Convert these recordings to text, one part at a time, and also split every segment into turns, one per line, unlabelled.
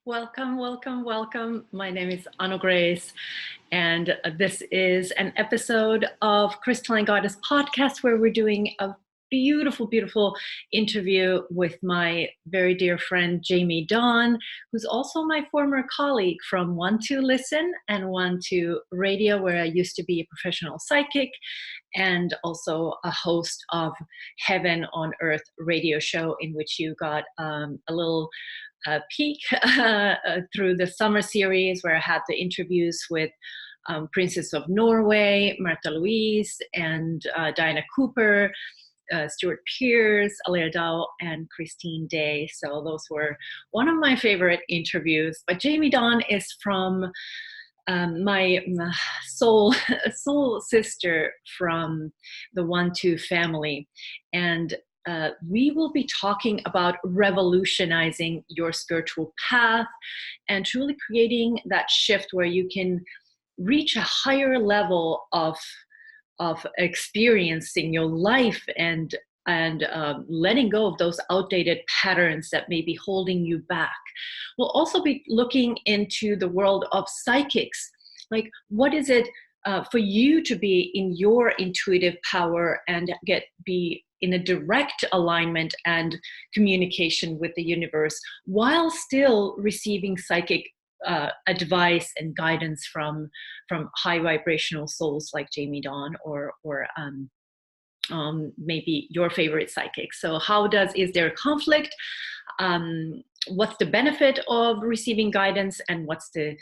Welcome, welcome, welcome. My name is Anna Grace, and this is an episode of Crystalline Goddess podcast where we're doing a beautiful, beautiful interview with my very dear friend Jamie Dawn, who's also my former colleague from One to Listen and One to Radio, where I used to be a professional psychic and also a host of Heaven on Earth radio show, in which you got a little peek through the summer series where I had the interviews with Princess of Norway, Martha Louise, and Diana Cooper, Stuart Pearce, Alia Dow, and Christine Day. So those were one of my favorite interviews. But Jamie Dawn is from my soul sister from the 1-2 family. And we will be talking about revolutionizing your spiritual path and truly creating that shift where you can reach a higher level of experiencing your life and letting go of those outdated patterns that may be holding you back. We'll also be looking into the world of psychics. Like, what is it for you to be in your intuitive power and be in a direct alignment and communication with the universe while still receiving psychic advice and guidance from high vibrational souls like Jamie Dawn or maybe your favorite psychic. So is there a conflict? What's the benefit of receiving guidance, and what's the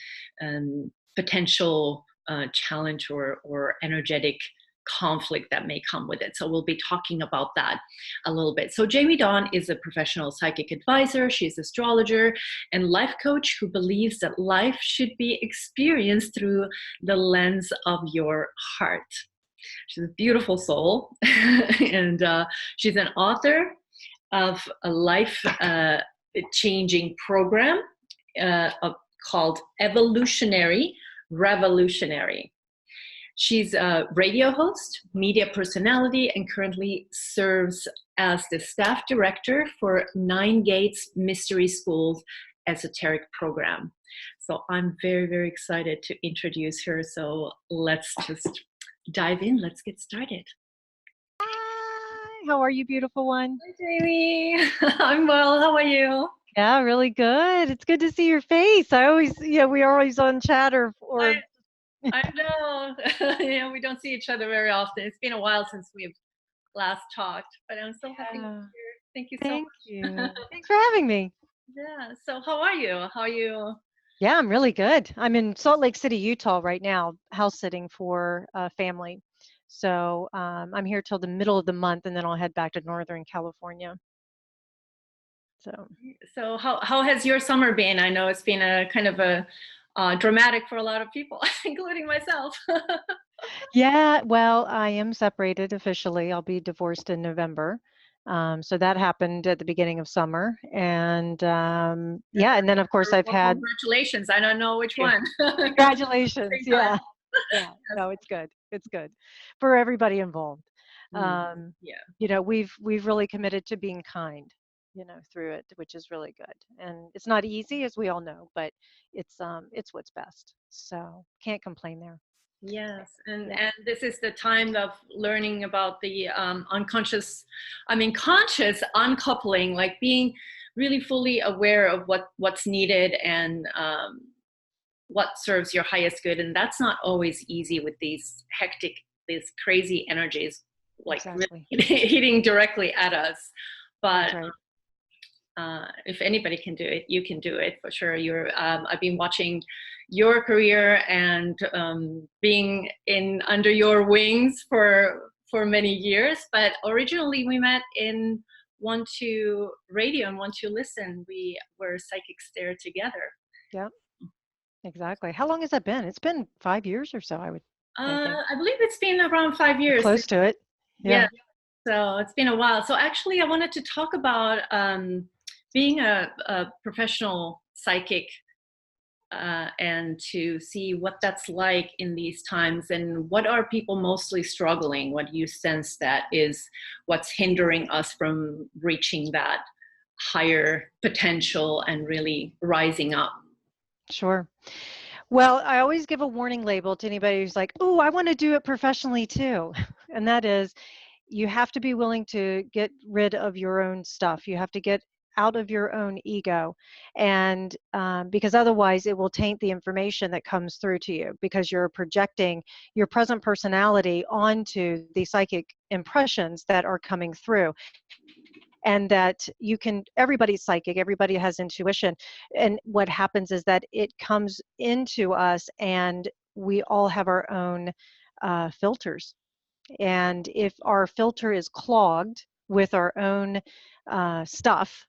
potential challenge or energetic conflict that may come with it? So we'll be talking about that a little bit. So Jamie Dawn is a professional psychic advisor. She's an astrologer and life coach who believes that life should be experienced through the lens of your heart. She's a beautiful soul, and she's an author of a life-changing program called Revolutionary. She's a radio host, media personality, and currently serves as the staff director for 9 Gates Mystery School's Esoteric program. So I'm very, very excited to introduce her. So let's just dive in. Let's get started.
Hi, how are you, beautiful one?
Hi, Jamie. I'm well. How are you?
Yeah, really good. It's good to see your face. We're always on chat or
I know. Yeah, we don't see each other very often. It's been a while since we've last talked, but I'm so happy to be here. Thank you so much.
Thank you. Thanks for having me.
Yeah. So how are you? How are you?
Yeah, I'm really good. I'm in Salt Lake City, Utah right now, house sitting for a family. So I'm here till the middle of the month, and then I'll head back to Northern California.
So how has your summer been? I know it's been a kind of a dramatic for a lot of people, including myself.
Yeah, well, I am separated officially. I'll be divorced in November. So that happened at the beginning of summer. And and then of course I've had...
Congratulations. I don't know which one.
Congratulations. Yeah. Yeah. No, it's good. It's good for everybody involved. We've really committed to being kind, through it, which is really good. And it's not easy, as we all know, but it's what's best. So can't complain there.
Yes, and this is the time of learning about the conscious uncoupling, like being really fully aware of what's needed and what serves your highest good. And that's not always easy with these crazy energies, like
exactly.
really hitting directly at us. But if anybody can do it, you can do it for sure. I've been watching your career and being under your wings for many years. But originally we met in 1-2 Radio and 1-2 Listen. We were psychics there together.
Yeah, exactly. How long has that been? It's been 5 years or so, I would think.
I believe it's been around 5 years.
Close to it.
Yeah. So it's been a while. So actually I wanted to talk about being a professional psychic and to see what that's like in these times, and what are people mostly struggling, what do you sense that is what's hindering us from reaching that higher potential and really rising up?
Sure. Well, I always give a warning label to anybody who's like, oh, I want to do it professionally too. And that is, you have to be willing to get rid of your own stuff. You have to get out of your own ego. And because otherwise it will taint the information that comes through to you, because you're projecting your present personality onto the psychic impressions that are coming through. And that you can, everybody's psychic, everybody has intuition. And what happens is that it comes into us, and we all have our own filters. And if our filter is clogged with our own stuff,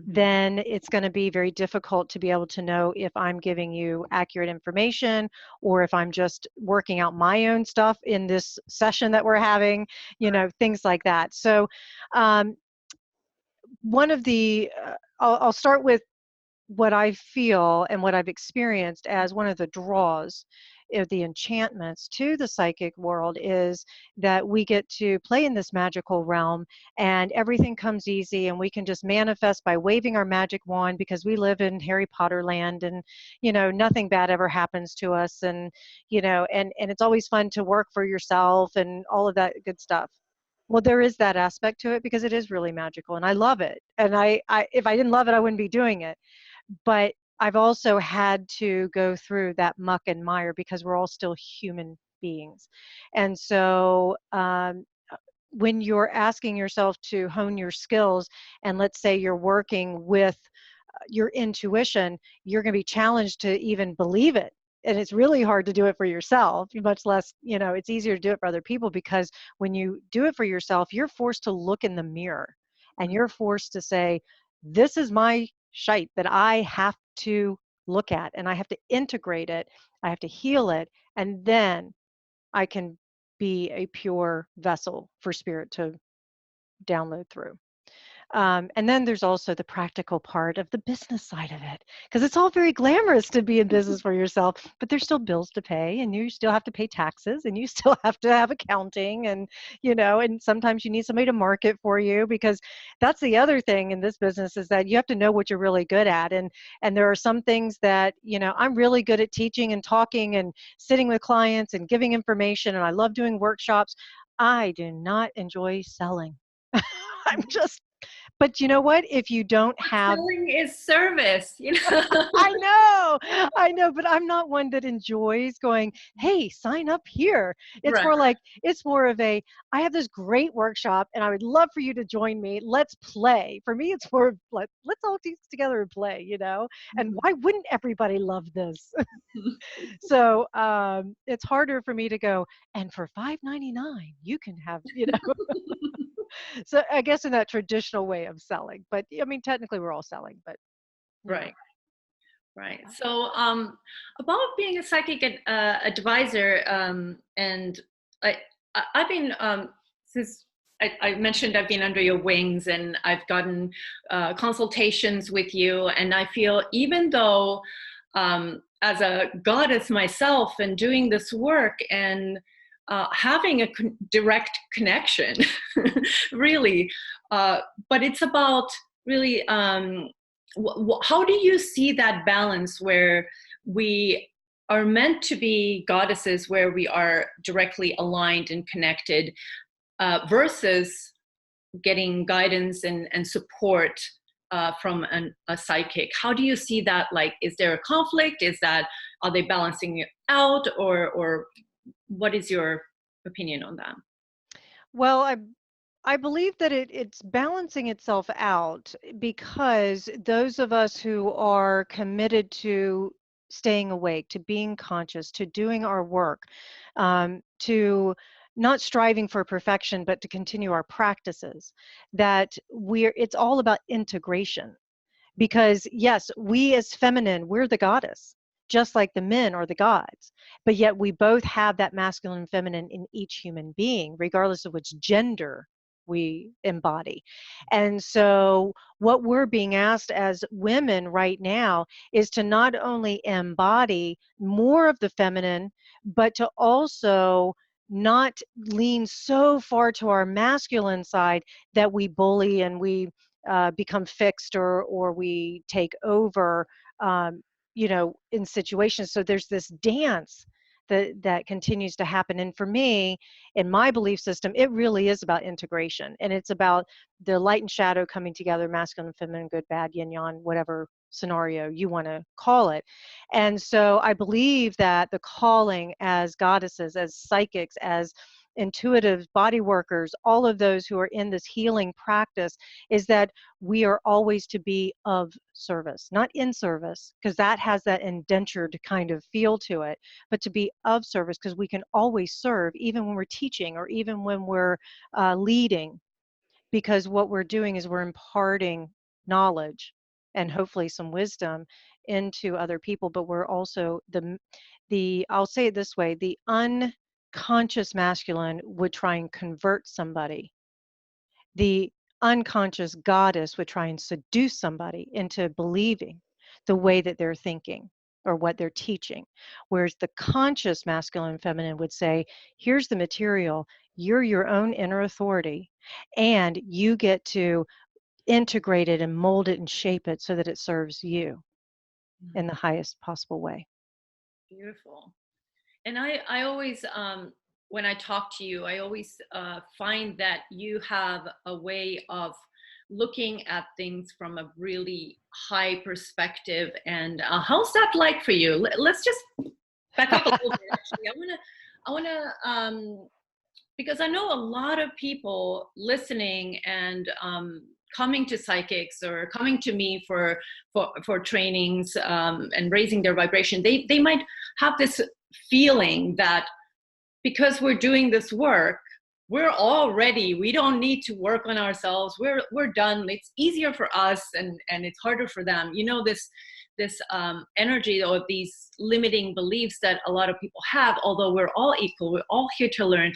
then it's going to be very difficult to be able to know if I'm giving you accurate information, or if I'm just working out my own stuff in this session that we're having, things like that. So one of the, I'll start with what I feel and what I've experienced as one of the draws of the enchantments to the psychic world is that we get to play in this magical realm, and everything comes easy, and we can just manifest by waving our magic wand, because we live in Harry Potter land, and nothing bad ever happens to us, and and it's always fun to work for yourself and all of that good stuff. Well, there is that aspect to it, because it is really magical, and I love it. And I if I didn't love it, I wouldn't be doing it. But I've also had to go through that muck and mire, because we're all still human beings. And so when you're asking yourself to hone your skills, and let's say you're working with your intuition, you're going to be challenged to even believe it. And it's really hard to do it for yourself, much less, it's easier to do it for other people, because when you do it for yourself, you're forced to look in the mirror, and you're forced to say, this is my shite that I have to look at, and I have to integrate it. I have to heal it. And then I can be a pure vessel for spirit to download through. And then there's also the practical part of the business side of it, because it's all very glamorous to be in business for yourself, but there's still bills to pay, and you still have to pay taxes, and you still have to have accounting, and and sometimes you need somebody to market for you, because that's the other thing in this business, is that you have to know what you're really good at. And there are some things that I'm really good at teaching and talking and sitting with clients and giving information, and I love doing workshops. I do not enjoy selling. I'm just, but you know what? If you don't have,
Selling is service.
I know, but I'm not one that enjoys going, hey, sign up here. It's
Right.
more like, it's more of a, I have this great workshop and I would love for you to join me. Let's play. For me, it's more of like, let's all do this together and play, and why wouldn't everybody love this? So it's harder for me to go, and for $5.99, you can have, So I guess in that traditional way of selling, but I mean, technically we're all selling, but
Right. Right. So, about being a psychic advisor, and I've been since I mentioned I've been under your wings, and I've gotten consultations with you, and I feel, even though as a goddess myself and doing this work and having a direct connection, really, but it's about really. How do you see that balance where we are meant to be goddesses, where we are directly aligned and connected, versus getting guidance and support from a psychic? How do you see that? Like, is there a conflict? Are they balancing it out, or what is your opinion on that?
well, I believe that it's balancing itself out, because those of us who are committed to staying awake, to being conscious, to doing our work, to not striving for perfection, but to continue our practices, that it's all about integration. Because yes, we as feminine, we're the goddess, just like the men are the gods. But yet we both have that masculine and feminine in each human being, regardless of which gender we embody. And so what we're being asked as women right now is to not only embody more of the feminine, but to also not lean so far to our masculine side that we bully and we become fixed, or we take over, in situations. So there's this dance that continues to happen. And for me, in my belief system, it really is about integration, and it's about the light and shadow coming together, masculine, feminine, good, bad, yin, yang, whatever scenario you want to call it. And so I believe that the calling as goddesses, as psychics, as intuitive body workers, all of those who are in this healing practice, is that we are always to be of service, not in service, because that has that indentured kind of feel to it, but to be of service, because we can always serve, even when we're teaching or even when we're leading, because what we're doing is we're imparting knowledge and hopefully some wisdom into other people. But we're also I'll say it this way, the unconscious masculine would try and convert somebody. The unconscious goddess would try and seduce somebody into believing the way that they're thinking or what they're teaching. Whereas the conscious masculine and feminine would say, here's the material, you're your own inner authority, and you get to integrate it and mold it and shape it so that it serves you in the highest possible way.
Beautiful. And I always, when I talk to you, I always find that you have a way of looking at things from a really high perspective. And how's that like for you? Let's just back up a little bit. Actually, I wanna, because I know a lot of people listening and coming to psychics or coming to me for trainings and raising their vibration. They might have this feeling that because we're doing this work, we're all ready. We don't need to work on ourselves. We're done. It's easier for us, and it's harder for them. You know, this energy or these limiting beliefs that a lot of people have. Although we're all equal, we're all here to learn.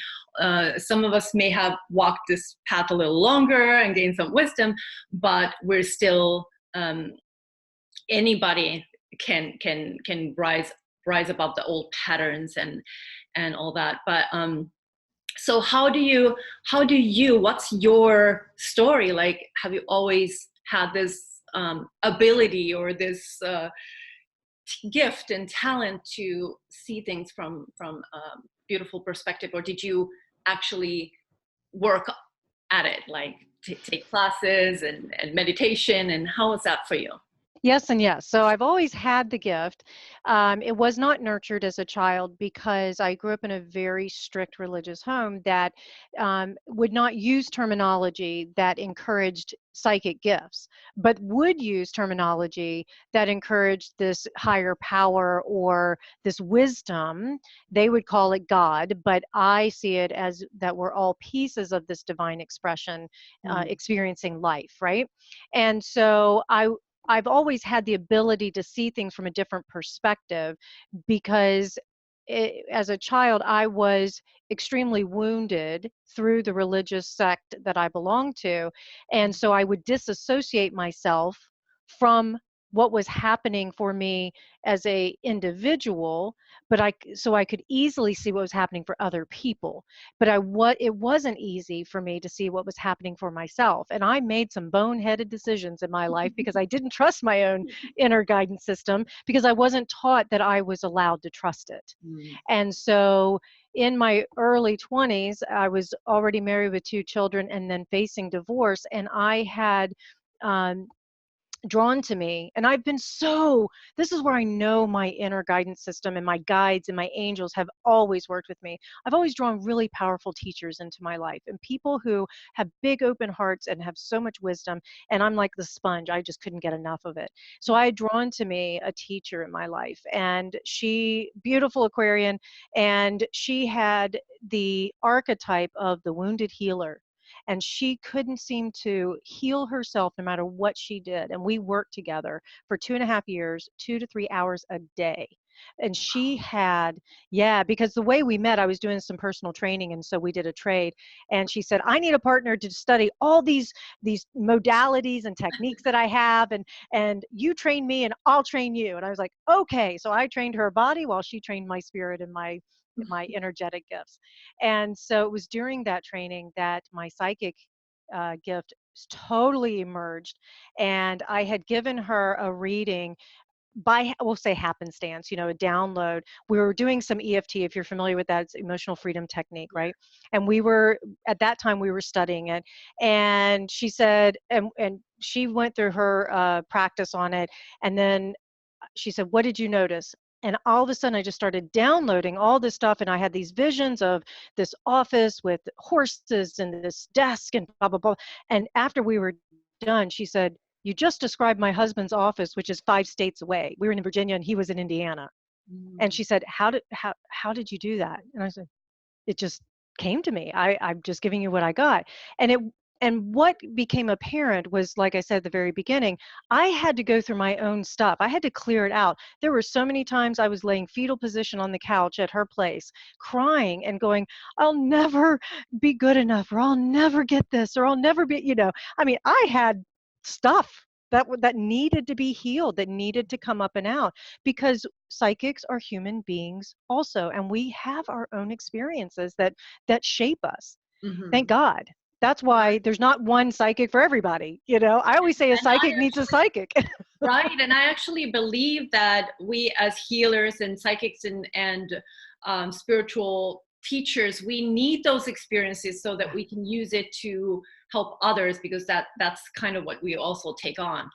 Some of us may have walked this path a little longer and gained some wisdom, but we're still anybody can rise above the old patterns and all that. But so how do you what's your story like? Have you always had this ability or this gift and talent to see things from beautiful perspective, or did you actually work at it, like take classes and meditation, and how was that for you?
Yes and yes. So I've always had the gift. It was not nurtured as a child because I grew up in a very strict religious home that would not use terminology that encouraged psychic gifts, but would use terminology that encouraged this higher power or this wisdom. They would call it God, but I see it as that we're all pieces of this divine expression, experiencing life, right? And so I've always had the ability to see things from a different perspective because as a child, I was extremely wounded through the religious sect that I belonged to. And so I would disassociate myself from what was happening for me as a individual, but so I could easily see what was happening for other people. But it wasn't easy for me to see what was happening for myself. And I made some boneheaded decisions in my life because I didn't trust my own inner guidance system, because I wasn't taught that I was allowed to trust it. And so in my early 20s, I was already married with 2 children and then facing divorce. And I had drawn to me, and this is where I know my inner guidance system and my guides and my angels have always worked with me. I've always drawn really powerful teachers into my life, and people who have big open hearts and have so much wisdom, and I'm like the sponge. I just couldn't get enough of it. So I had drawn to me a teacher in my life, and beautiful Aquarian, and she had the archetype of the wounded healer. And she couldn't seem to heal herself no matter what she did. And we worked together for 2.5 years, 2 to 3 hours a day. And she had, yeah, because the way we met, I was doing some personal training, and so we did a trade. And she said, I need a partner to study all these modalities and techniques that I have, and you train me and I'll train you. And I was like, okay. So I trained her body while she trained my spirit and my energetic gifts. And so it was during that training that my psychic gift totally emerged, and I had given her a reading by, we'll say happenstance, a download. We were doing some EFT, if you're familiar with that, it's emotional freedom technique, right? And we were, at that time, we were studying it. And she said, and she went through her practice on it. And then she said, what did you notice? And all of a sudden, I just started downloading all this stuff. And I had these visions of this office with horses and this desk and blah, blah, blah. And after we were done, she said, you just described my husband's office, which is 5 states away. We were in Virginia and he was in Indiana. And
Mm.
she said, how did you do that? And I said, it just came to me. I'm just giving you what I got. And what became apparent was, like I said at the very beginning, I had to go through my own stuff. I had to clear it out. There were so many times I was laying fetal position on the couch at her place, crying and going, I'll never be good enough, or I'll never get this, or I'll never be, I mean, I had stuff that needed to be healed, that needed to come up and out, because psychics are human beings also, and we have our own experiences that shape us. Thank
Mhm.
God. That's why there's not one psychic for everybody. I always say a
And I
psychic needs a
actually,
psychic.
right, and I actually believe that we as healers and psychics and spiritual teachers, we need those experiences so that we can use it to help others, because that's kind of what we also take on.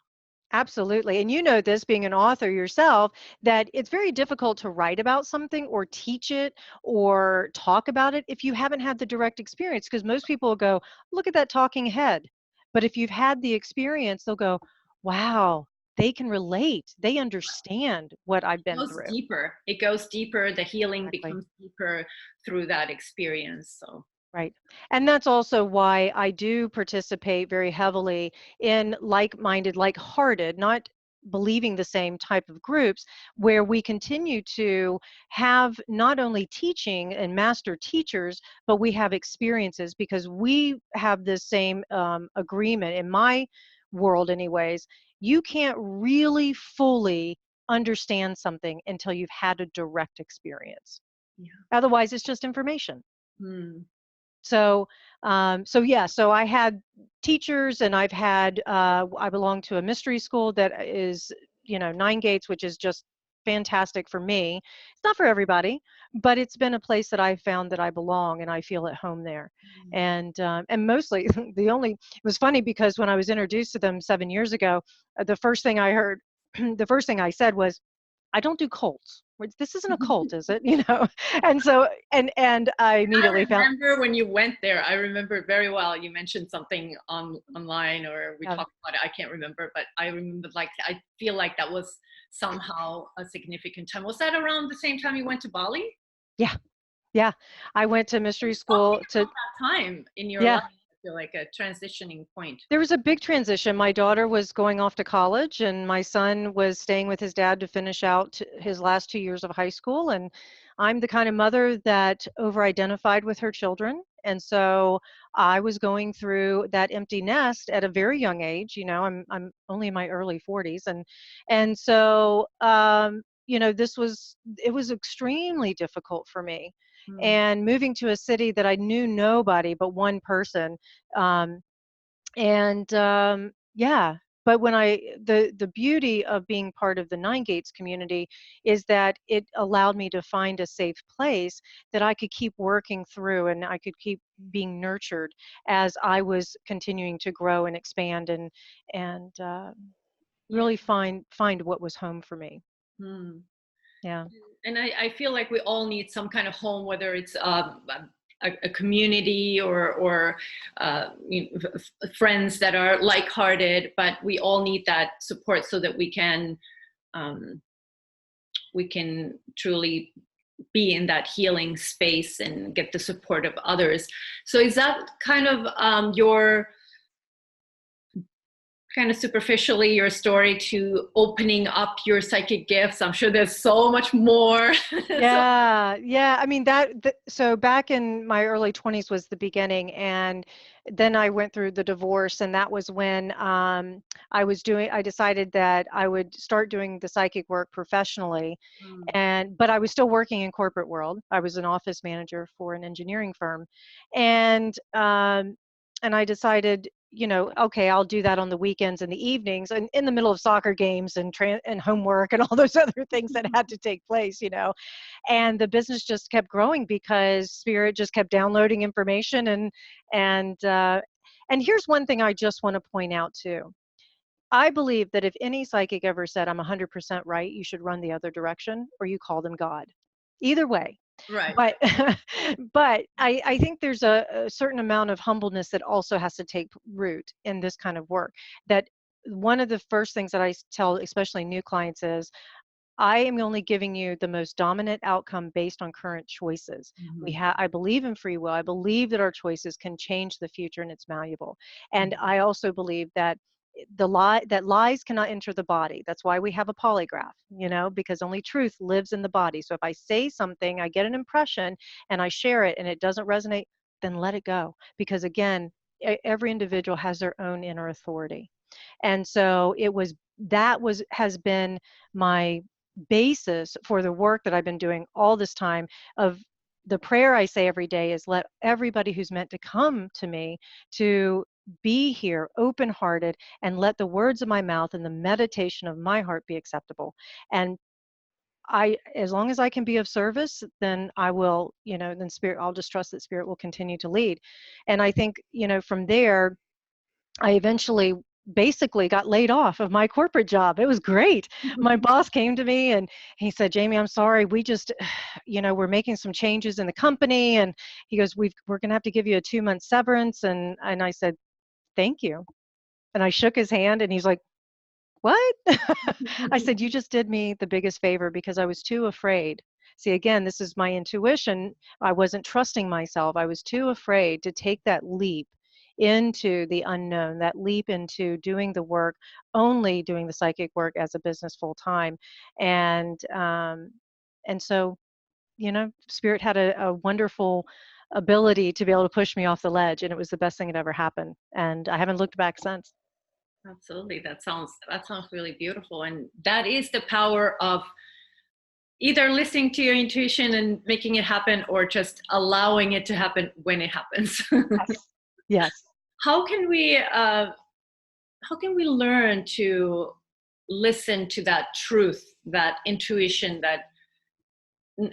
Absolutely. And you know this, being an author yourself, that it's very difficult to write about something or teach it or talk about it if you haven't had the direct experience. Because most people will go, look at that talking head. But if you've had the experience, they'll go, wow, they can relate. They understand what I've
It
been
goes
through.
deeper. It goes deeper. The healing
Exactly.
becomes deeper through that experience. So,
Right. And that's also why I do participate very heavily in like-minded, like-hearted, not believing the same type of groups, where we continue to have not only teaching and master teachers, but we have experiences, because we have this same agreement in my world anyways. You can't really fully understand something until you've had a direct experience.
yeah.
Otherwise, it's just information.
Hmm.
So, so I had teachers, and I've had, I belong to a mystery school that is, 9 gates, which is just fantastic for me. It's not for everybody, but it's been a place that I found that I belong and I feel at home there. And mostly it was funny, because when I was introduced to them 7 years ago, the first thing I heard, the first thing I said was, I don't do cults. This isn't a cult, is it? And so, and I
I
immediately found,
remember when you went there. I remember it very well. You mentioned something online, or we
yeah,
talked about it. I can't remember, but I remember, like, I feel like that was somehow a significant time. Was that around the same time you went to Bali?
yeah, yeah. I went to mystery
Something
school
about
to,
that time in your life.
yeah.
I feel like a transitioning point.
There was a big transition. My daughter was going off to college, and my son was staying with his dad to finish out his last 2 years of high school. And I'm the kind of mother that over-identified with her children. And so I was going through that empty nest at a very young age. I'm only in my early 40s, and so it was extremely difficult for me.
Hmm.
And moving to a city that I knew nobody but one person. And yeah, but when the beauty of being part of the Nine Gates community is that it allowed me to find a safe place that I could keep working through, and I could keep being nurtured as I was continuing to grow and expand, and
Yeah.
really find what was home for me.
Hmm.
Yeah.
And I feel like we all need some kind of home, whether it's a community or friends that are like-hearted, but we all need that support so that um, we can truly be in that healing space and get the support of others. So is that kind of your kind of superficially your story to opening up your psychic gifts? I'm sure there's so much more. So,
Yeah, yeah. I mean so back in my early 20s was the beginning, and then I went through the divorce, and that was when I decided that I would start doing the psychic work professionally,
mm,
but I was still working in corporate world. I was an office manager for an engineering firm, and I decided, okay, I'll do that on the weekends and the evenings and in the middle of soccer games and homework and all those other things that had to take place, and the business just kept growing because spirit just kept downloading information. And here's one thing I just want to point out too. I believe that if any psychic ever said, I'm 100% right, you should run the other direction, or you call them God. Either way.
Right.
But but I think there's a certain amount of humbleness that also has to take root in this kind of work. That one of the first things that I tell, especially new clients, is I am only giving you the most dominant outcome based on current choices.
Mhm.
I believe in free will. I believe that our choices can change the future and it's malleable. And I also believe that lies cannot enter the body. That's why we have a polygraph, because only truth lives in the body. So if I say something, I get an impression and I share it and it doesn't resonate, then let it go. Because again, every individual has their own inner authority. And so has been my basis for the work that I've been doing all this time. Of the prayer I say every day is, let everybody who's meant to come to me to be here open hearted, and let the words of my mouth and the meditation of my heart be acceptable. And as long as I can be of service, then I will, then spirit, I'll just trust that spirit will continue to lead. And I think, from there, I eventually basically got laid off of my corporate job. It was great. My boss came to me and he said, Jamie, I'm sorry. We just, we're making some changes in the company. And he goes, we're going to have to give you a 2-month severance. And I said, thank you. And I shook his hand and he's like, what? I said, you just did me the biggest favor, because I was too afraid. See, again, this is my intuition. I wasn't trusting myself. I was too afraid to take that leap into the unknown, that leap into doing the work, only doing the psychic work as a business full time. And so, spirit had a wonderful ability to be able to push me off the ledge, and it was the best thing that ever happened. And I haven't looked back since.
Absolutely. That sounds really beautiful. And that is the power of either listening to your intuition and making it happen, or just allowing it to happen when it happens.
Yes. Yes.
How can we learn to listen to that truth, that intuition that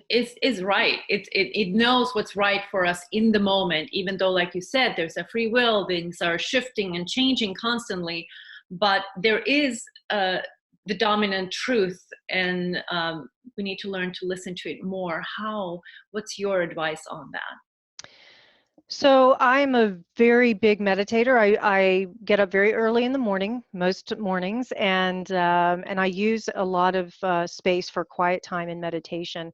is right? It knows what's right for us in the moment, even though, like you said, there's a free will, things are shifting and changing constantly, but there is the dominant truth, and we need to learn to listen to it more. What's your advice on that?
So I'm a very big meditator. I get up very early in the morning, most mornings, and I use a lot of space for quiet time and meditation.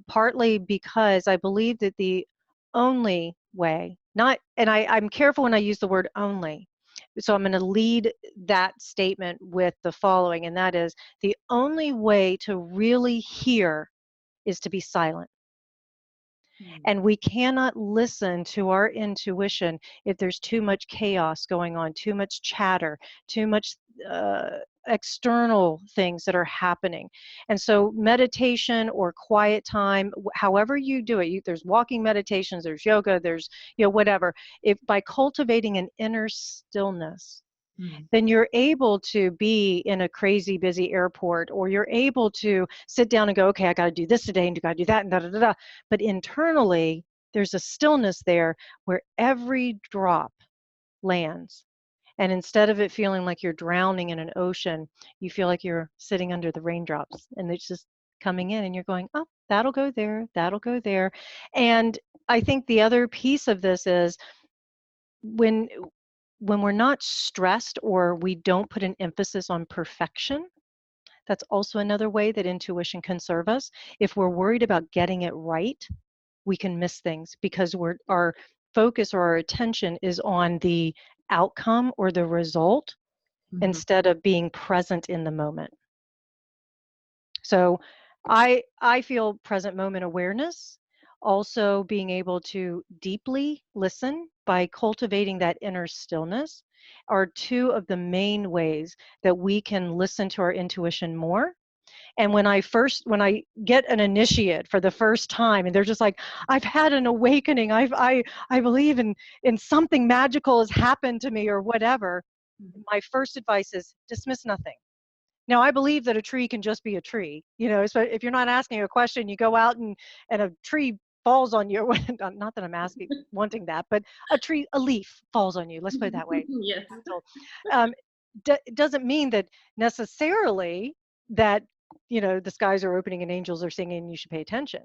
Partly because I believe that the only way, not, and I'm careful when I use the word only. So I'm going to lead that statement with the following, and that is, the only way to really hear is to be silent. And we cannot listen to our intuition if there's too much chaos going on, too much chatter, too much external things that are happening. And so meditation or quiet time, however you do it, there's walking meditations, there's yoga, there's, whatever. If by cultivating an inner stillness, then you're able to be in a crazy busy airport, or you're able to sit down and go, okay, I got to do this today and got to do that and da da da da. But internally, there's a stillness there where every drop lands. And instead of it feeling like you're drowning in an ocean, you feel like you're sitting under the raindrops, and it's just coming in and you're going, oh, that'll go there, that'll go there. And I think the other piece of this is when we're not stressed, or we don't put an emphasis on perfection, that's also another way that intuition can serve us. If we're worried about getting it right, we can miss things because our focus or our attention is on the outcome or the result instead of being present in the moment. So I feel present moment awareness, also being able to deeply listen by cultivating that inner stillness, are two of the main ways that we can listen to our intuition more. And when I get an initiate for the first time, and they're just like, I've had an awakening, I believe in something magical has happened to me or whatever, my first advice is dismiss nothing. Now, I believe that a tree can just be a tree. So if you're not asking a question, you go out and a tree falls on you. Not that I'm wanting that, but a leaf falls on you. Let's put it that way.
Yes.
Um, doesn't mean that necessarily that, the skies are opening and angels are singing and you should pay attention.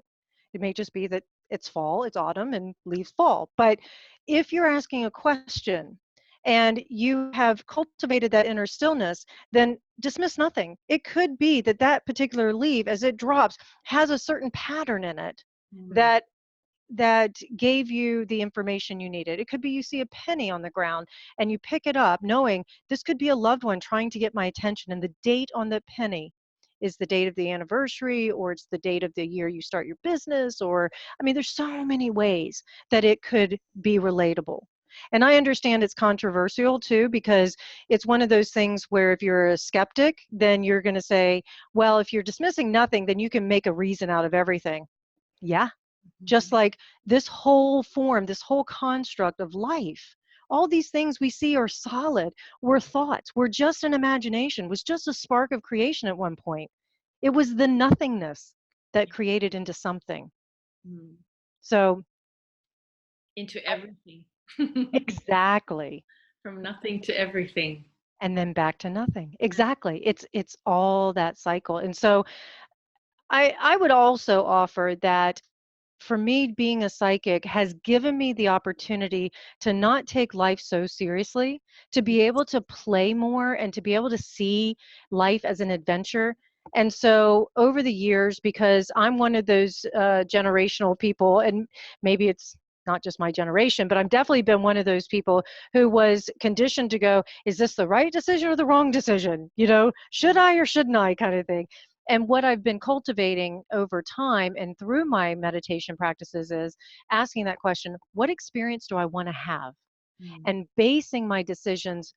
It may just be that it's fall, it's autumn, and leaves fall. But if you're asking a question and you have cultivated that inner stillness, then dismiss nothing. It could be that that particular leaf, as it drops, has a certain pattern in it that gave you the information you needed. It could be you see a penny on the ground and you pick it up knowing this could be a loved one trying to get my attention, and the date on the penny is the date of the anniversary, or it's the date of the year you start your business, or I mean, there's so many ways that it could be relatable. And I understand it's controversial too, because it's one of those things where if you're a skeptic, then you're going to say, well, if you're dismissing nothing, then you can make a reason out of everything. Yeah, just like this whole form, this whole construct of life, all these things we see are solid, were thoughts, were just an imagination, was just a spark of creation at one point. It was the nothingness that created into something. So
Into everything.
exactly.
From nothing to everything.
And then back to nothing. Exactly. It's all that cycle. And so I would also offer that for me, being a psychic has given me the opportunity to not take life so seriously, to be able to play more and to be able to see life as an adventure. And so over the years, because I'm one of those generational people, and maybe it's not just my generation, but I've definitely been one of those people who was conditioned to go, is this the right decision or the wrong decision? Should I or shouldn't I, kind of thing. And what I've been cultivating over time and through my meditation practices is asking that question, what experience do I want to have? And basing my decisions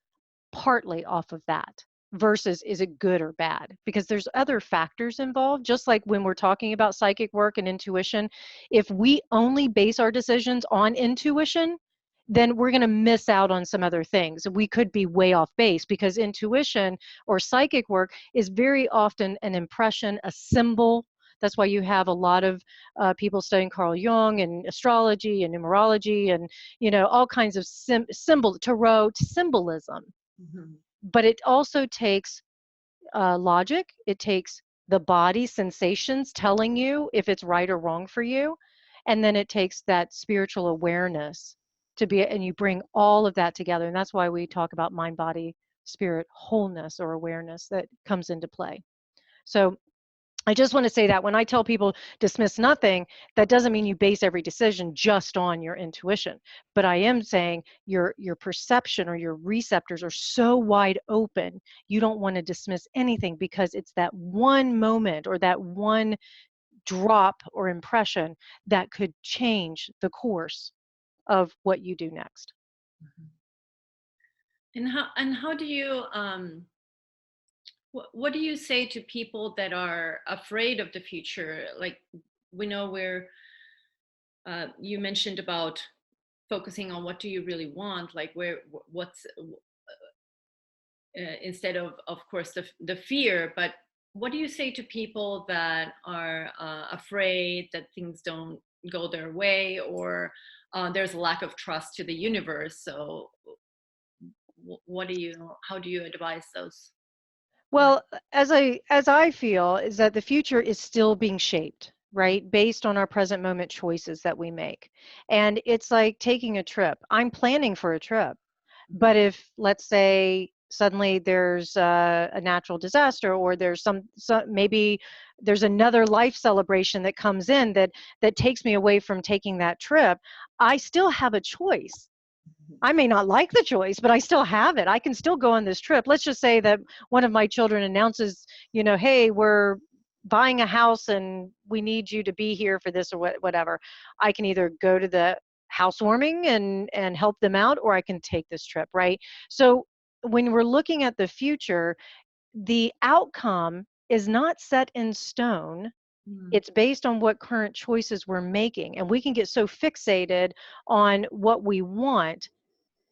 partly off of that versus is it good or bad? Because there's other factors involved, just like when we're talking about psychic work and intuition. If we only base our decisions on intuition, then we're going to miss out on some other things. We could be way off base, because intuition or psychic work is very often an impression, a symbol. That's why you have a lot of people studying Carl Jung and astrology and numerology and all kinds of tarot symbolism. But it also takes logic. It takes the body sensations telling you if it's right or wrong for you, and then it takes that spiritual awareness and you bring all of that together. And that's why we talk about mind, body, spirit wholeness or awareness that comes into play. So I just want to say that when I tell people dismiss nothing, that doesn't mean you base every decision just on your intuition. But I am saying your perception or your receptors are so wide open, you don't want to dismiss anything, because it's that one moment or that one drop or impression that could change the course of what you do next.
And how do you what do you say to people that are afraid of the future? Like, we know where you mentioned about focusing on what do you really want, like what's instead of course the fear. But what do you say to people that are afraid that things don't go their way, or there's a lack of trust to the universe? So how do you advise those?
Well, as I feel is that the future is still being shaped, right? Based on our present moment choices that we make. And it's like taking a trip. I'm planning for a trip. But if, let's say, suddenly there's a natural disaster, or there's maybe there's another life celebration that comes in that takes me away from taking that trip, I still have a choice. I may not like the choice, but I still have it. I can still go on this trip. Let's just say that one of my children announces, hey, we're buying a house and we need you to be here for this or whatever. I can either go to the housewarming and help them out, or I can take this trip, right? So when we're looking at the future, the outcome is not set in stone.
Mm.
It's based on what current choices we're making. And we can get so fixated on what we want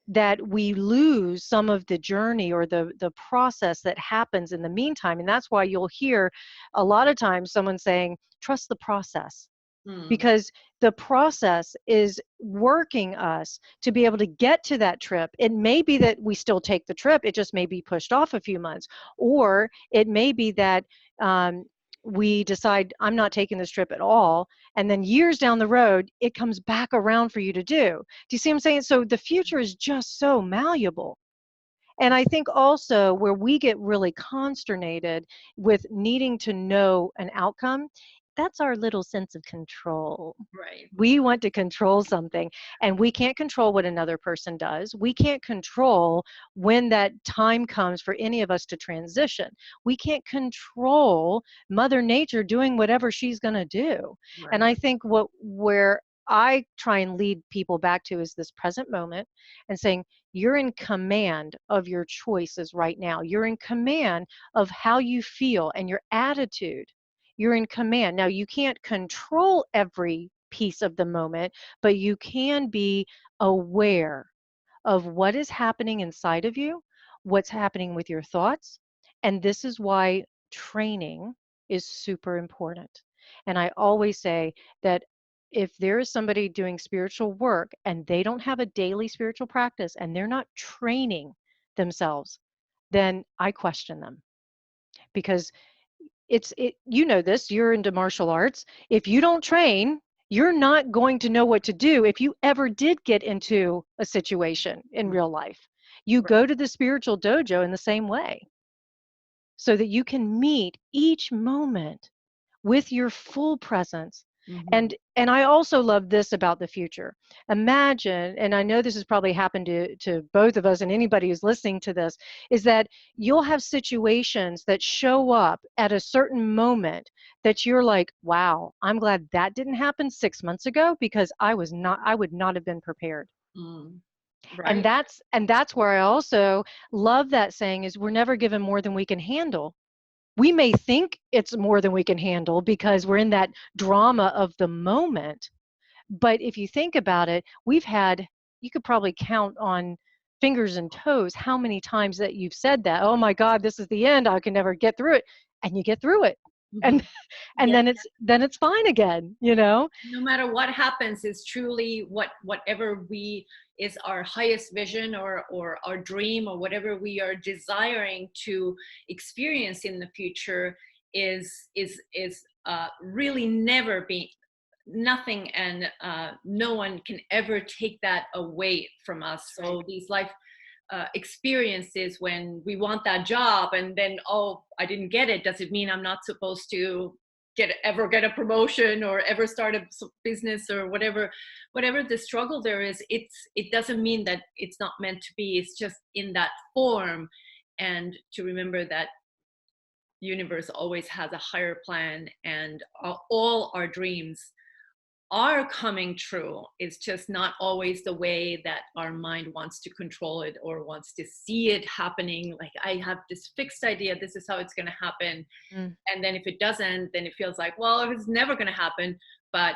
that we lose some of the journey or the process that happens in the meantime. And that's why you'll hear a lot of times someone saying, trust the process,
Mm.
because the process is working us to be able to get to that trip. It may be that we still take the trip, it just may be pushed off a few months, or it may be that we decide, I'm not taking this trip at all, and then years down the road it comes back around for you to do. Do you see what I'm saying? So the future is just so malleable. And I think also where we get really consternated with needing to know an outcome, that's our little sense of control.
Right.
We want to control something, and we can't control what another person does. We can't control when that time comes for any of us to transition. We can't control Mother Nature doing whatever she's going to do. And
Right.
I think where I try and lead people back to is this present moment and saying, you're in command of your choices right now. You're in command of how you feel and your attitude. You're in command. Now, you can't control every piece of the moment, but you can be aware of what is happening inside of you, what's happening with your thoughts. And this is why training is super important. And I always say that if there is somebody doing spiritual work and they don't have a daily spiritual practice and they're not training themselves, then I question them, because you know this, you're into martial arts. If you don't train, you're not going to know what to do if you ever did get into a situation in real life. You
Right.
go to the spiritual dojo in the same way so that you can meet each moment with your full presence.
Mhm.
And I also love this about the future. Imagine, and I know this has probably happened to both of us and anybody who's listening to this, is that you'll have situations that show up at a certain moment that you're like, wow, I'm glad that didn't happen 6 months ago, because I would not have been prepared.
Mm.
And
Right.
that's where I also love that saying is, we're never given more than we can handle. We may think it's more than we can handle because we're in that drama of the moment. But if you think about it, you could probably count on fingers and toes how many times that you've said that, oh my God, this is the end, I can never get through it. And you get through it. And
Mhm.
and
Yeah.
then it's fine again, you know?
No matter what happens, is truly whatever we is our highest vision, or our dream, or whatever we are desiring to experience in the future, is really never be nothing, and no one can ever take that away from us.
That's right.
So these life experiences, when we want that job and then, oh, I didn't get it, does it mean I'm not supposed to ever get a promotion or ever start a business or whatever the struggle there is? It doesn't mean that it's not meant to be. It's just in that form. And to remember that universe always has a higher plan, and all our dreams are coming true. It's just not always the way that our mind wants to control it or wants to see it happening. Like, I have this fixed idea, this is how it's going to happen.
Mm,
And then if it doesn't, then it feels like, well, it's never going to happen. But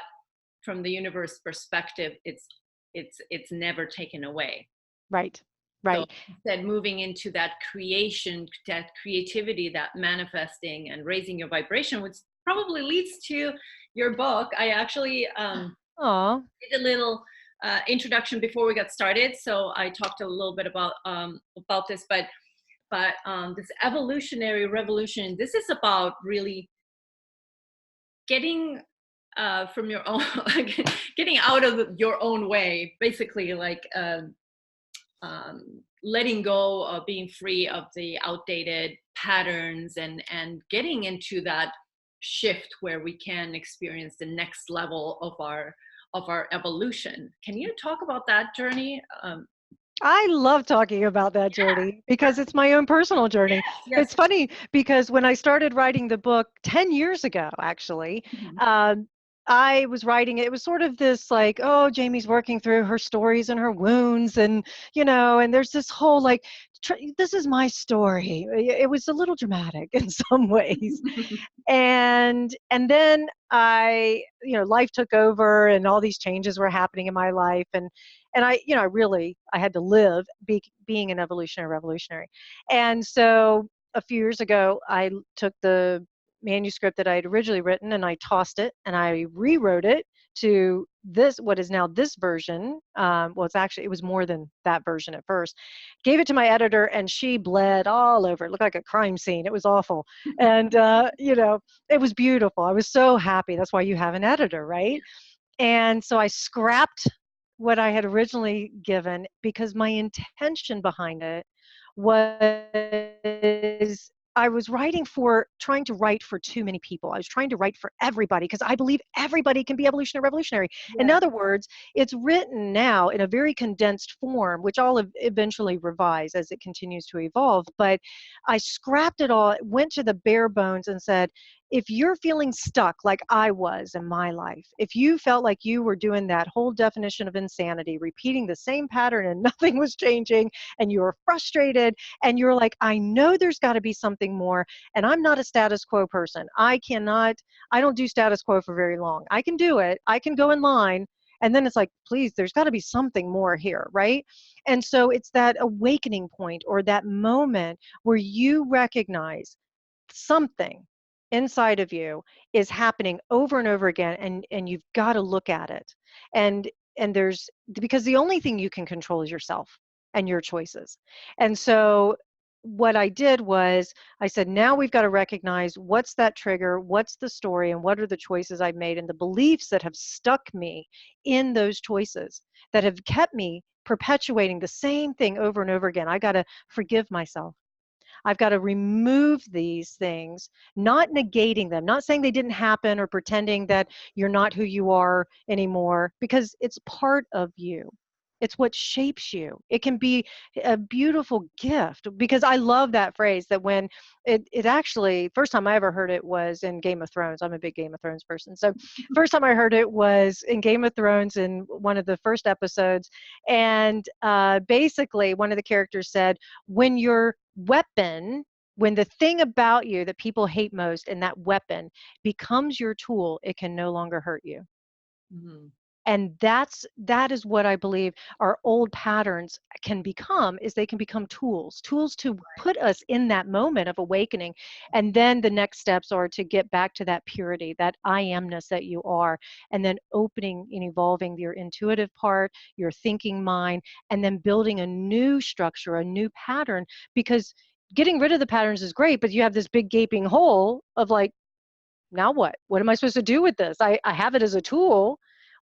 from the universe perspective, it's never taken away.
right.
So
Right.
instead, moving into that creation, that creativity, that manifesting and raising your vibration, which probably leads to your book. I actually
Oh,
did a little introduction before we got started, so I talked a little bit about this, but this evolutionary revolution. This is about really getting from your own, getting out of your own way, basically, like letting go of being free of the outdated patterns, and getting into that shift where we can experience the next level of our evolution. Can you talk about that journey?
I love talking about that journey because it's my own personal journey.
Yes.
It's funny because when I started writing the book 10 years ago, actually,
Mhm.
um, I was writing it. It was sort of this like, oh, Jamie's working through her stories and her wounds, and and there's this whole like, this is my story. It was a little dramatic in some ways, and then life took over, and all these changes were happening in my life, and I had to live being an evolutionary revolutionary. And so a few years ago I took the manuscript that I had originally written, and I tossed it, and I rewrote it to this, what is now this version. Well, it was more than that version at first. Gave it to my editor, and she bled all over. It looked like a crime scene. It was awful. And it was beautiful. I was so happy. That's why you have an editor, right? And so I scrapped what I had originally given, because my intention behind it was, I was trying to write for too many people. I was trying to write for everybody, because I believe everybody can be evolutionary revolutionary. In
Yeah.
other words, it's written now in a very condensed form, which I'll eventually revise as it continues to evolve. But I scrapped it all, went to the bare bones, and said, if you're feeling stuck like I was in my life, if you felt like you were doing that whole definition of insanity, repeating the same pattern and nothing was changing, and you were frustrated, and you're like, I know there's got to be something more, and I'm not a status quo person. I don't do status quo for very long. I can do it. I can go in line, and then it's like, please, there's got to be something more here, right? And so it's that awakening point, or that moment where you recognize something inside of you is happening over and over again, and you've got to look at it. And there's, because the only thing you can control is yourself and your choices. And so what I did was, I said, now we've got to recognize what's that trigger, what's the story, and what are the choices I've made, and the beliefs that have stuck me in those choices, that have kept me perpetuating the same thing over and over again. I got to forgive myself. I've got to remove these things, not negating them, not saying they didn't happen, or pretending that you're not who you are anymore, because it's part of you. It's what shapes you. It can be a beautiful gift, because I love that phrase, that when it actually, first time I ever heard it was in Game of Thrones. I'm a big Game of Thrones person. So first time I heard it was in Game of Thrones, in one of the first episodes. And basically one of the characters said, when your weapon, when the thing about you that people hate most, and that weapon becomes your tool, it can no longer hurt you.
Mhm.
And that is what I believe our old patterns can become, is they can become tools to put us in that moment of awakening. And then the next steps are to get back to that purity, that I amness that you are, and then opening and evolving your intuitive part, your thinking mind, and then building a new structure, a new pattern. Because getting rid of the patterns is great, but you have this big gaping hole of like, now what? What am I supposed to do with this? I have it as a tool.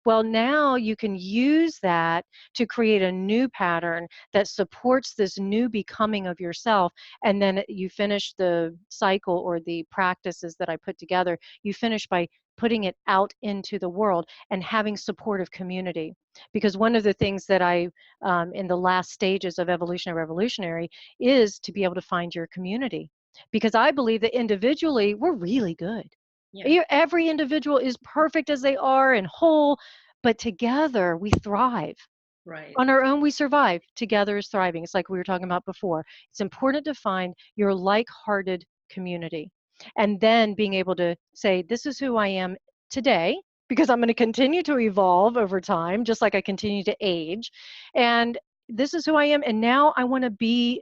Well, now you can use that to create a new pattern that supports this new becoming of yourself. And then you finish the cycle, or the practices that I put together, you finish by putting it out into the world and having supportive community. Because one of the things that in the last stages of Evolutionary Revolutionary, is to be able to find your community. Because I believe that individually, we're really good.
Yeah.
Every individual is perfect as they are and whole, but together we thrive.
Right.
On our own, we survive. Together is thriving. It's like we were talking about before. It's important to find your like-hearted community, and then being able to say, this is who I am today, because I'm going to continue to evolve over time, just like I continue to age. And this is who I am. And now I want to be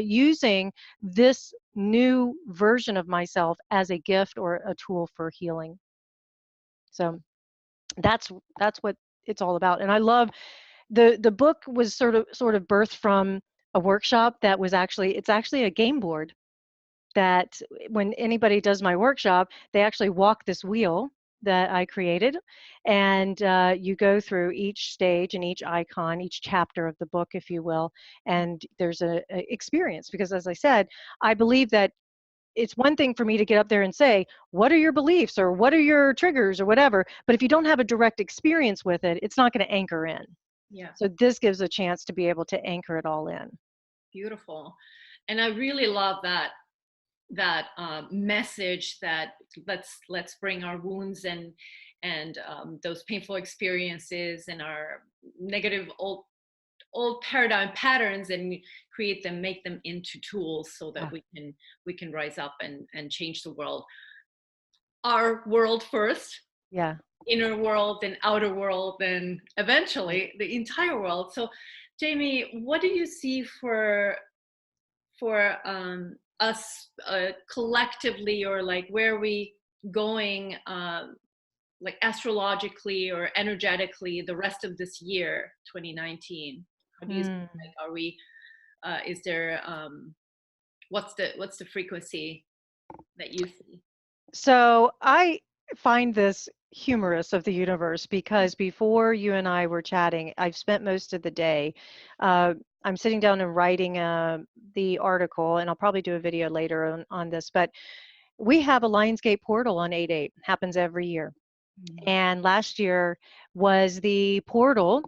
using this new version of myself as a gift or a tool for healing. So that's what it's all about. And I love the book was sort of birthed from a workshop that was it's actually a game board, that when anybody does my workshop, they actually walk this wheel that I created, and you go through each stage and each icon, each chapter of the book, if you will, and there's a experience. Because as I said, I believe that it's one thing for me to get up there and say, what are your beliefs, or what are your triggers, or whatever, but if you don't have a direct experience with it, it's not going to anchor in.
Yeah.
So this gives a chance to be able to anchor it all in.
Beautiful. And I really love that message, that let's bring our wounds and those painful experiences and our negative old paradigm patterns, and create them, make them into tools so that we can rise up and change the world, our world first,
Yeah.
inner world and outer world, and eventually the entire world. So Jamie, what do you see for us collectively, or like where are we going, like astrologically or energetically, the rest of this year 2019? How do you see, like, are we is there what's the frequency that you see?
So I find this humorous of the universe, because before you and I were chatting, I've spent most of the day. Uh, I'm sitting down and writing the article, and I'll probably do a video later on this. But we have a Lionsgate portal on 8/8. Happens every year. And last year was the portal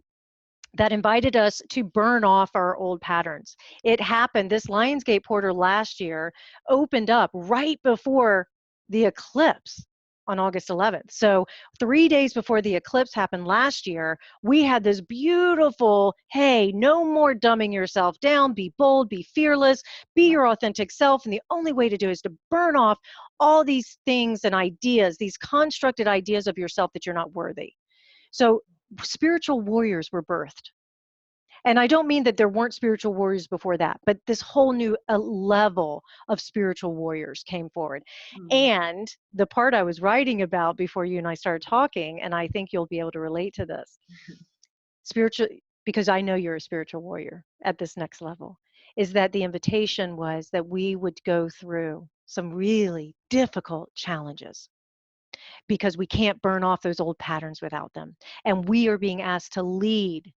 that invited us to burn off our old patterns. It happened, this Lionsgate portal last year opened up right before the eclipse on August 11th. So 3 days before the eclipse happened last year, we had this beautiful, hey, no more dumbing yourself down, be bold, be fearless, be your authentic self. And the only way to do it is to burn off all these things and ideas, these constructed ideas of yourself that you're not worthy. So spiritual warriors were birthed. And I don't mean that there weren't spiritual warriors before that, but this whole new level of spiritual warriors came forward. And the part I was writing about before you and I started talking, and I think you'll be able to relate to this, spiritual, because I know you're a spiritual warrior at this next level, is that the invitation was that we would go through some really difficult challenges, because we can't burn off those old patterns without them. And we are being asked to lead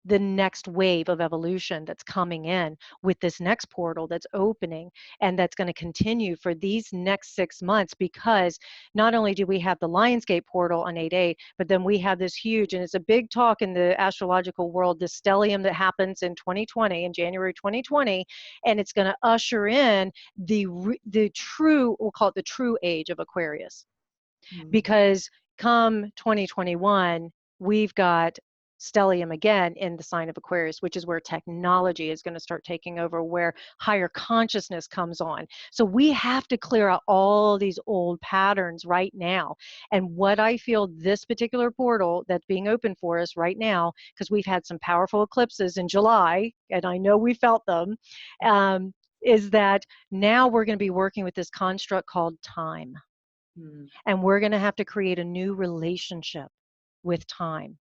the next wave of evolution that's coming in with this next portal that's opening, and that's going to continue for these next 6 months, because not only do we have the Lionsgate portal on 8/8, but then we have this huge, and it's a big talk in the astrological world, the stellium that happens in 2020, in January 2020, and it's going to usher in the true, we'll call it the true age of Aquarius. Because come 2021, we've got stellium again in the sign of Aquarius, which is where technology is going to start taking over, where higher consciousness comes on. So we have to clear out all these old patterns right now. And what I feel this particular portal that's being open for us right now, because we've had some powerful eclipses in July, and I know we felt them, is that now we're going to be working with this construct called time. And we're going to have to create a new relationship with time.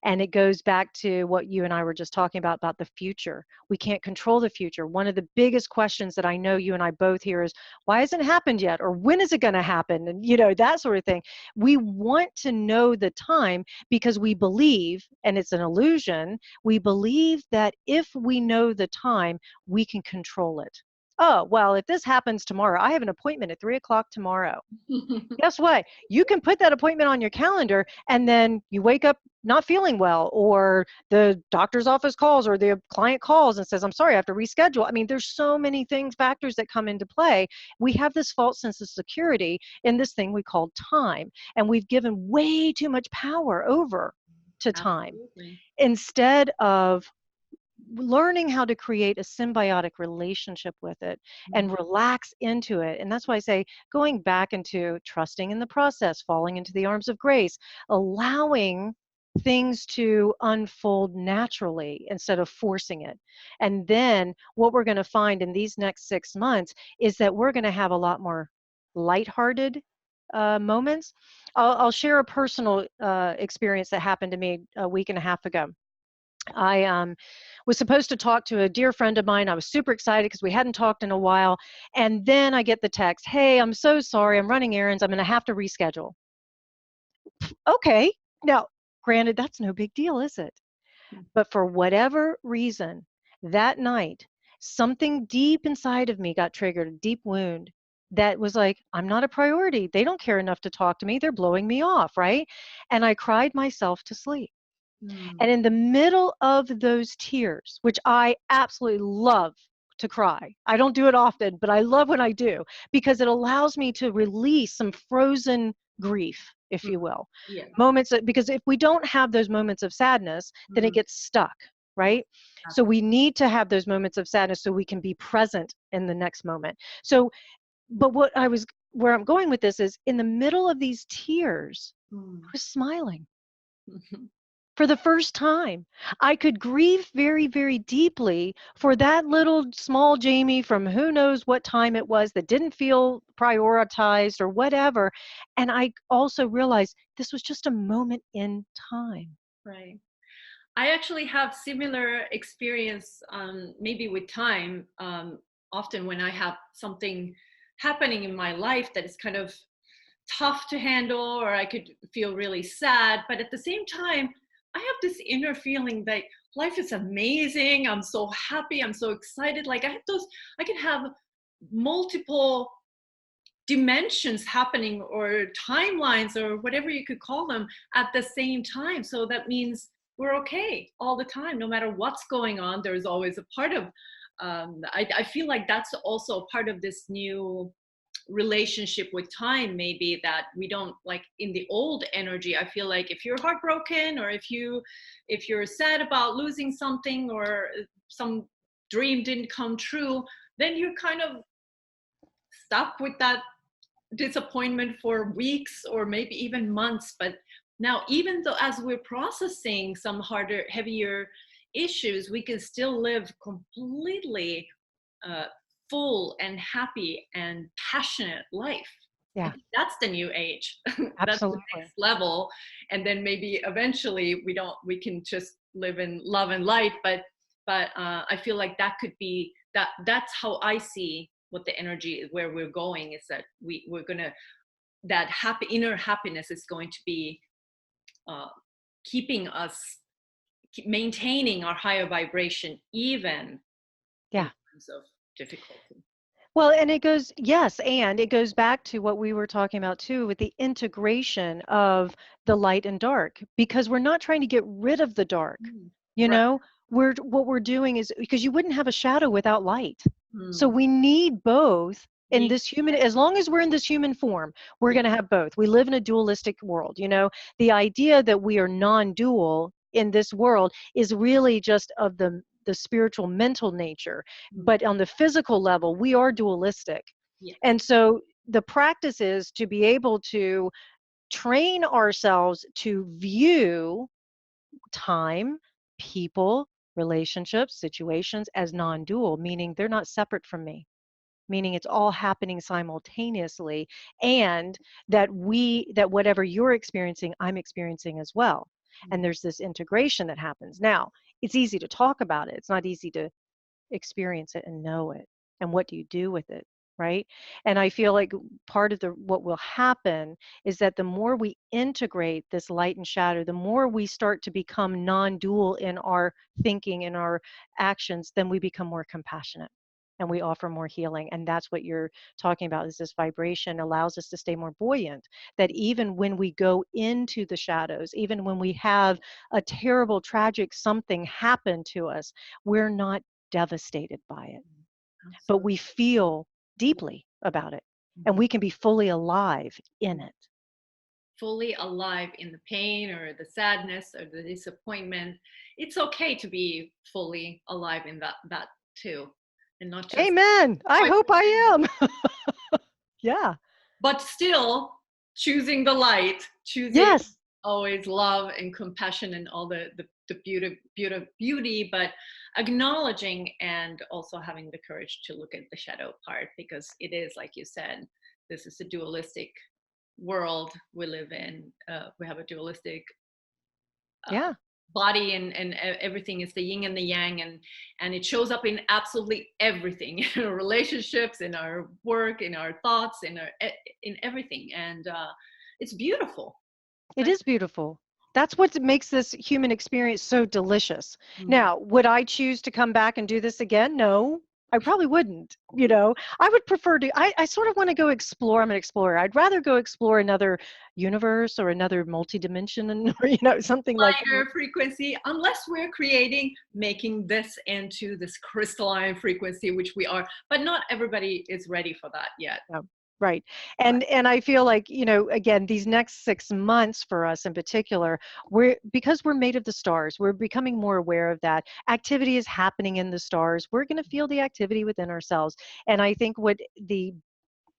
And it goes back to what you and I were just talking about the future. We can't control the future. One of the biggest questions that I know you and I both hear is, why hasn't it happened yet? Or when is it going to happen? And, that sort of thing. We want to know the time because we believe, and it's an illusion, we believe that if we know the time, we can control it. Oh, well, if this happens tomorrow, I have an appointment at 3 o'clock tomorrow. Guess what? You can put that appointment on your calendar, and then you wake up not feeling well, or the doctor's office calls, or the client calls and says, I'm sorry, I have to reschedule. I mean, there's so many factors that come into play. We have this false sense of security in this thing we call time, and we've given way too much power over to time.
Absolutely.
Instead of learning how to create a symbiotic relationship with it and relax into it. And that's why I say going back into trusting in the process, falling into the arms of grace, allowing things to unfold naturally instead of forcing it. And then what we're going to find in these next 6 months is that we're going to have a lot more lighthearted moments. I'll share a personal experience that happened to me a week and a half ago. I was supposed to talk to a dear friend of mine. I was super excited because we hadn't talked in a while. And then I get the text, hey, I'm so sorry. I'm running errands. I'm going to have to reschedule. Okay. Now, granted, that's no big deal, is it? But for whatever reason, that night, something deep inside of me got triggered, a deep wound that was like, I'm not a priority. They don't care enough to talk to me. They're blowing me off, right? And I cried myself to sleep. And in the middle of those tears, which I absolutely love to cry, I don't do it often, but I love when I do, because it allows me to release some frozen grief if you will.
Yeah.
Moments because if we don't have those moments of sadness, then it gets stuck, right? So we need to have those moments of sadness so we can be present in the next moment. So, but where I'm going with this is in the middle of these tears, I was smiling for the first time. I could grieve very, very deeply for that little small Jamie from who knows what time it was that didn't feel prioritized or whatever. And I also realized this was just a moment in time.
Right. I actually have similar experience, maybe with time. Often when I have something happening in my life that is kind of tough to handle, or I could feel really sad, but at the same time, I have this inner feeling that life is amazing. I'm so happy. I'm so excited. Like I can have multiple dimensions happening, or timelines, or whatever you could call them, at the same time. So that means we're okay all the time, no matter what's going on. There's always a part of I feel like that's also part of this new relationship with time, maybe, that we don't, like in the old energy, I feel like if you're heartbroken, or if you're sad about losing something, or some dream didn't come true, then you're kind of stuck with that disappointment for weeks, or maybe even months. But now, even though as we're processing some harder, heavier issues, we can still live completely uh, full and happy and passionate life. I
Yeah,
think that's the new age. That's the
absolutely.
next level. And then maybe eventually we can just live in love and light. But I feel like that could be that's how I see what the energy, where we're going, is that we're gonna, that happy inner happiness is going to be uh, keeping us, maintaining our higher vibration, even in
Yeah.
times of difficulty.
Well, and it goes back to what we were talking about too with the integration of the light and dark, because we're not trying to get rid of the dark. You
Right.
know, what we're doing is because you wouldn't have a shadow without light. So
Mm.
we need both in
Ye-
this human, as long as we're in this human form, we're
ye-
going to have both. We live in a dualistic world, the idea that we are non-dual in this world is really just of the spiritual mental nature,
mm.
but on the physical level we are dualistic.
Yeah.
And so the practice is to be able to train ourselves to view time, people, relationships, situations as non-dual, meaning they're not separate from me, meaning it's all happening simultaneously, and that whatever you're experiencing, I'm experiencing as well. And there's this integration that happens. Now, it's easy to talk about it. It's not easy to experience it and know it. And what do you do with it? Right. And I feel like part of what will happen is that the more we integrate this light and shadow, the more we start to become non-dual in our thinking, in our actions, then we become more compassionate and we offer more healing. And that's what you're talking about, is this vibration allows us to stay more buoyant, that even when we go into the shadows, even when we have a terrible, tragic something happen to us, we're not devastated by it, but
Absolutely.
we feel deeply about it and
Mhm.
we can be fully alive in it.
Fully alive in the pain, or the sadness, or the disappointment. It's okay to be fully alive in that too, and not just
Amen. I hope I
5%.
am. Yeah.
But still choosing the light, choosing
Yes.
always love and compassion, and all the beauty, but acknowledging, and also having the courage to look at the shadow part, because it is, like you said, this is a dualistic world we live in. We have a dualistic uh,
Yeah.
body, and everything is the yin and the yang, and it shows up in absolutely everything, in our relationships, in our work, in our thoughts, in everything. And it's beautiful.
It is beautiful. That's what makes this human experience so delicious.
Mhm.
Now, would I choose to come back and do this again? No, I probably wouldn't. I would prefer to, I sort of want to go explore. I'm an explorer. I'd rather go explore another universe or another multi-dimension and, or, something like,
Lighter frequency, unless we're making this into this crystalline frequency, which we are, but not everybody is ready for that yet.
no. Right. And I feel like, again, these next 6 months for us in particular, because we're made of the stars, we're becoming more aware of that. Activity is happening in the stars. We're going to feel the activity within ourselves. And I think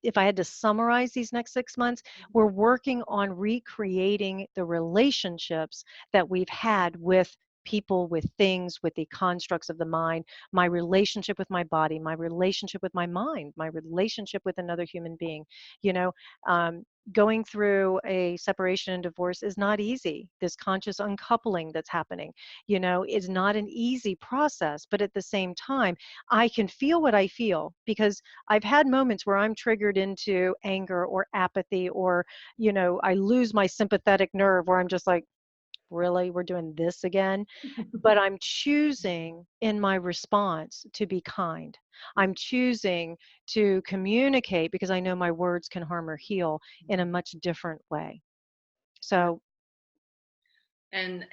if I had to summarize these next 6 months, we're working on recreating the relationships that we've had with people, with things, with the constructs of the mind, my relationship with my body, my relationship with my mind, my relationship with another human being. You know, um, Going through a separation and divorce is not easy. This conscious uncoupling that's happening, is not an easy process. But at the same time, I can feel what I feel because I've had moments where I'm triggered into anger or apathy, or, I lose my sympathetic nerve where I'm just like, really, we're doing this again? But I'm choosing in my response to be kind. I'm choosing to communicate because I know my words can harm or heal in a much different way.
Right.
So,
And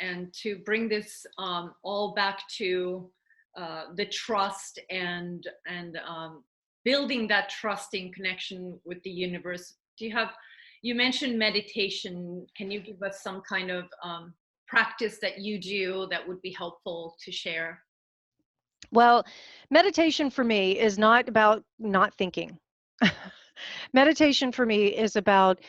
to bring this all back to the trust and building that trusting connection with the universe. You mentioned meditation. Can you give us some kind of practice that you do that would be helpful to share?
well, meditation for me is not about not thinking. Meditation for me is about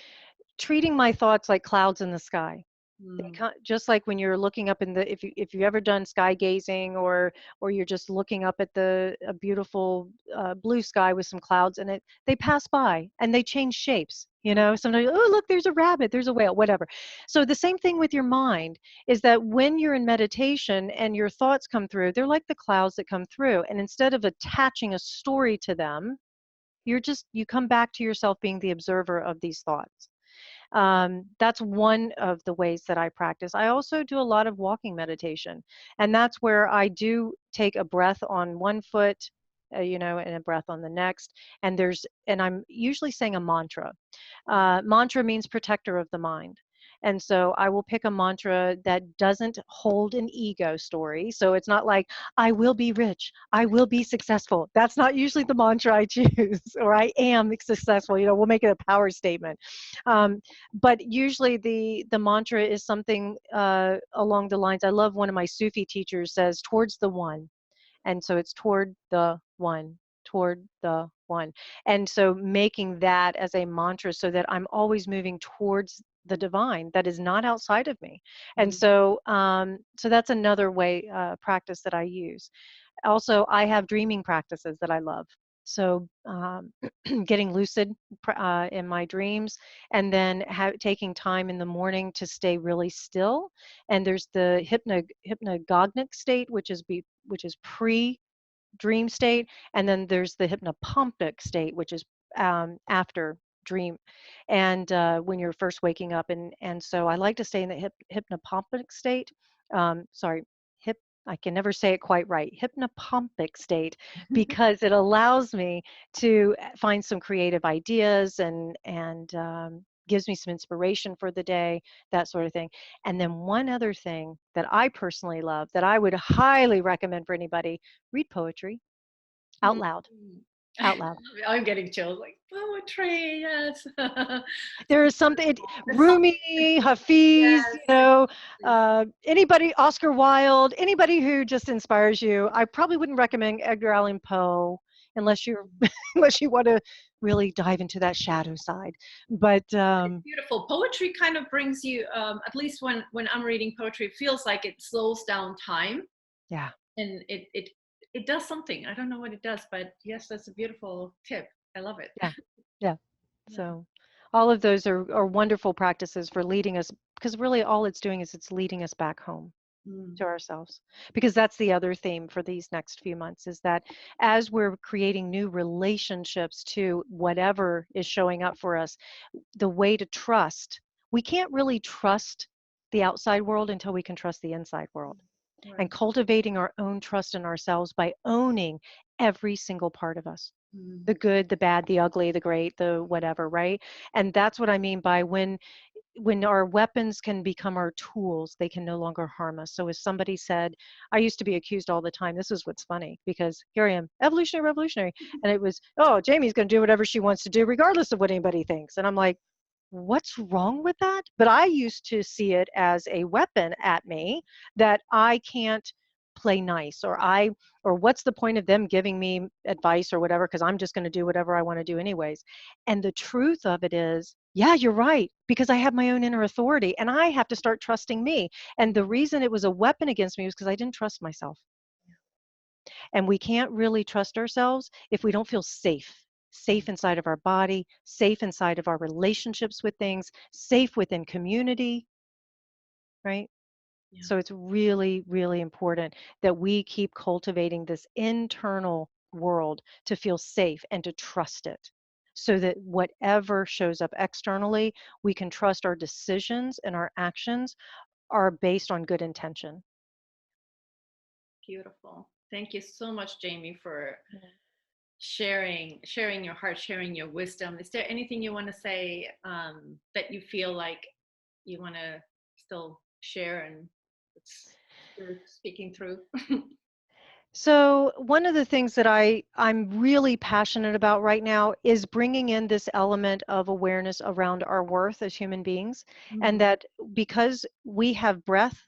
treating my thoughts like clouds in the sky.
Mm.
Just like when you're looking up in the, if you ever done sky gazing, or you're just looking up at a beautiful blue sky with some clouds in it, they pass by and they change shapes. Sometimes, oh, look, there's a rabbit, there's a whale, whatever. So the same thing with your mind is that when you're in meditation and your thoughts come through, they're like the clouds that come through, and instead of attaching a story to them, you come back to yourself being the observer of these thoughts. That's one of the ways that I practice. I also do a lot of walking meditation, and that's where I do take a breath on one foot, and a breath on the next. And I'm usually saying a mantra. Mantra means protector of the mind. And so I will pick a mantra that doesn't hold an ego story. So it's not like, I will be rich, I will be successful. That's not usually the mantra I choose, or I am successful. We'll make it a power statement. But usually the mantra is something along the lines. I love one of my Sufi teachers says, towards the one. And so it's toward the one, toward the one. And so making that as a mantra so that I'm always moving towards the divine that is not outside of me. And
Mm.
so that's another way practice that I use. Also, I have dreaming practices that I love. So getting lucid in my dreams, and then taking time in the morning to stay really still. And there's the hypnagogic state, which is pre dream state, and then there's the hypnopompic state, which is after dream, and when you're first waking up. And so I like to stay in the hypnopompic state. Sorry, hip. I can never say it quite right. Hypnopompic state, because it allows me to find some creative ideas, and gives me some inspiration for the day, that sort of thing. And then one other thing that I personally love that I would highly recommend for anybody: read poetry out
Mm.
loud. Out loud.
I'm getting chills, like poetry, yes.
There is something,
There's something,
Rumi, Hafiz,
yes.
anybody, Oscar Wilde, anybody who just inspires you. I probably wouldn't recommend Edgar Allan Poe unless you're unless you want to really dive into that shadow side. But
Beautiful. Poetry kind of brings you, at least when I'm reading poetry, it feels like it slows down time,
yeah.
and it does something. I don't know what it does, but yes, that's a beautiful tip. I love it.
Yeah. Yeah.
Yeah.
So all of those are wonderful practices for leading us, because really all it's doing is it's leading us back home
Mm.
to ourselves. Because that's the other theme for these next few months, is that as we're creating new relationships to whatever is showing up for us, the way to trust, we can't really trust the outside world until we can trust the inside world. And
Right.
cultivating our own trust in ourselves by owning every single part of us,
Mm.
the good, the bad, the ugly, the great, the whatever, right? And that's what I mean by when when our weapons can become our tools, they can no longer harm us. So if somebody said, I used to be accused all the time. This is what's funny, because here I am, evolutionary, revolutionary. And it was, oh, Jamie's going to do whatever she wants to do, regardless of what anybody thinks. And I'm like, what's wrong with that? But I used to see it as a weapon at me that I can't play nice, or what's the point of them giving me advice or whatever, because I'm just going to do whatever I want to do anyways. And the truth of it is, yeah, you're right, because I have my own inner authority and I have to start trusting me. And the reason it was a weapon against me was because I didn't trust myself. And we can't really trust ourselves if we don't feel safe inside of our body, safe inside of our relationships with things, safe within community, right?
Yeah.
So it's really, really important that we keep cultivating this internal world to feel safe and to trust it, so that whatever shows up externally, we can trust our decisions and our actions are based on good intention.
Beautiful. Thank you so much, Jamie, for sharing your heart, sharing your wisdom. Is there anything you want to say that you feel like you want to still share and you're speaking through?
So one of the things that I'm really passionate about right now is bringing in this element of awareness around our worth as human beings, and that because we have breath,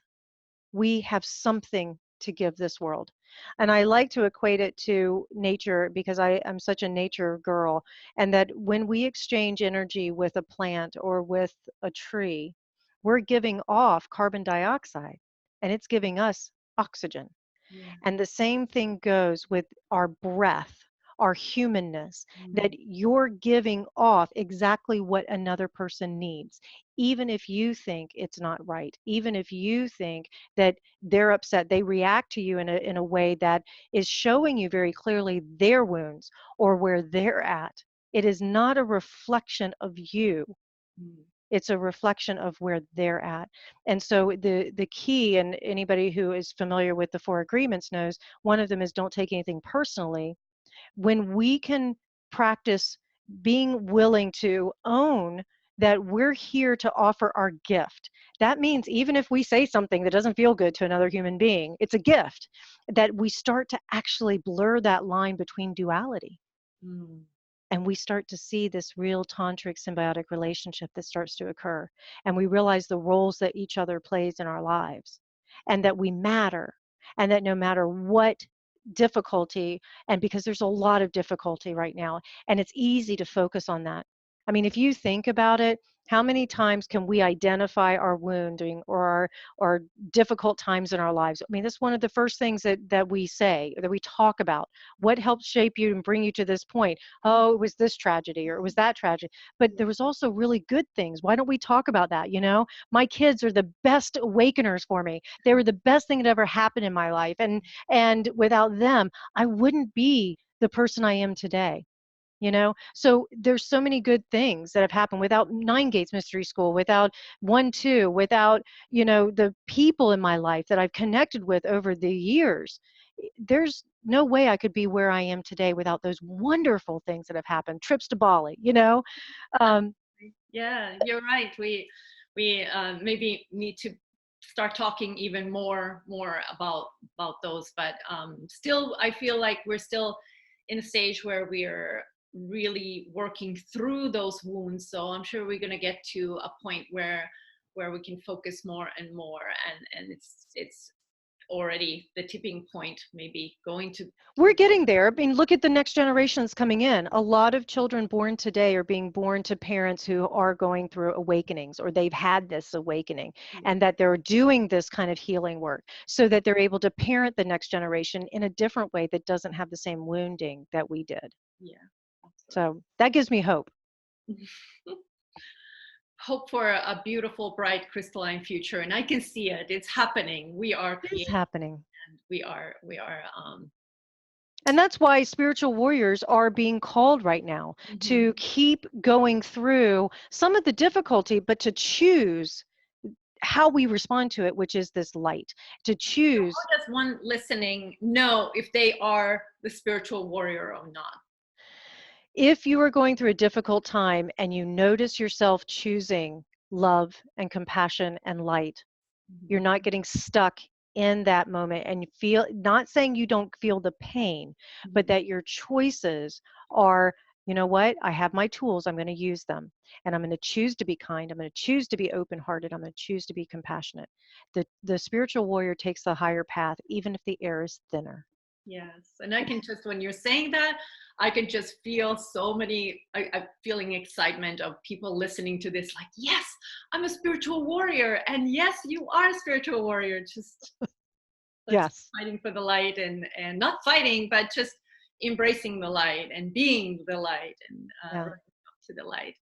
we have something to give this world. And I like to equate it to nature, because I'm such a nature girl, and that when we exchange energy with a plant or with a tree, we're giving off carbon dioxide and it's giving us oxygen.
Yeah.
And the same thing goes with our breath, our humanness, that you're giving off exactly what another person needs. Even if you think it's not right, even if you think that they're upset, they react to you in a way that is showing you very clearly their wounds or where they're at. It is not a reflection of you. It's a reflection of where they're at. And so the key, and anybody who is familiar with the four agreements knows, one of them is don't take anything personally. When we can practice being willing to own that we're here to offer our gift, that means even if we say something that doesn't feel good to another human being, it's a gift, that we start to actually blur that line between duality. And we start to see this real tantric symbiotic relationship that starts to occur. And we realize the roles that each other plays in our lives, and that we matter, and that no matter what difficulty, and because there's a lot of difficulty right now, and it's easy to focus on that. I mean, if you think about it, how many times can we identify our wounding or our difficult times in our lives? I mean, that's one of the first things that we say, that we talk about. What helped shape you and bring you to this point? Oh, it was this tragedy or it was that tragedy. But there was also really good things. Why don't we talk about that? You know, my kids are the best awakeners for me. They were the best thing that ever happened in my life. And without them, I wouldn't be the person I am today. You know, so there's so many good things that have happened without Nine Gates Mystery School, without 1-2, without, you know, the people in my life that I've connected with over the years. There's no way I could be where I am today without those wonderful things that have happened. Trips to Bali, you know. Um,
Yeah, you're right. We maybe need to start talking even more about those, but still, I feel like we're still in a stage where we are really working through those wounds. So I'm sure we're going to get to a point where we can focus more and more, and it's already the tipping point, maybe going to.
We're getting there. I mean, look at the next generations coming in. A lot of children born today are being born to parents who are going through awakenings, or they've had this awakening, and that they're doing this kind of healing work so that they're able to parent the next generation in a different way that doesn't have the same wounding that we did.
Yeah,
So that gives me hope.
Hope for a beautiful, bright, crystalline future, and I can see it. It's happening. We are
It is
creating,
happening.
and we are
And that's why spiritual warriors are being called right now to keep going through some of the difficulty, but to choose how we respond to it, which is this light, to choose.
How does one listening know if they are the spiritual warrior or not?
If you are going through a difficult time and you notice yourself choosing love and compassion and light. You're not getting stuck in that moment and you feel, not saying you don't feel the pain, but that your choices are, you know what, I have my tools, I'm going to use them, and I'm going to choose to be kind, I'm going to choose to be open-hearted, I'm going to choose to be compassionate. The spiritual warrior takes the higher path even if the air is thinner.
Yes. And I can just, when you're saying that, I can just feel so many, I'm feeling excitement of people listening to this, like, yes, I'm a spiritual warrior. And yes, you are a spiritual warrior. Just let's
Yes.
fighting for the light, and not fighting, but just embracing the light and being the light, and
Yeah.
rising up to the light.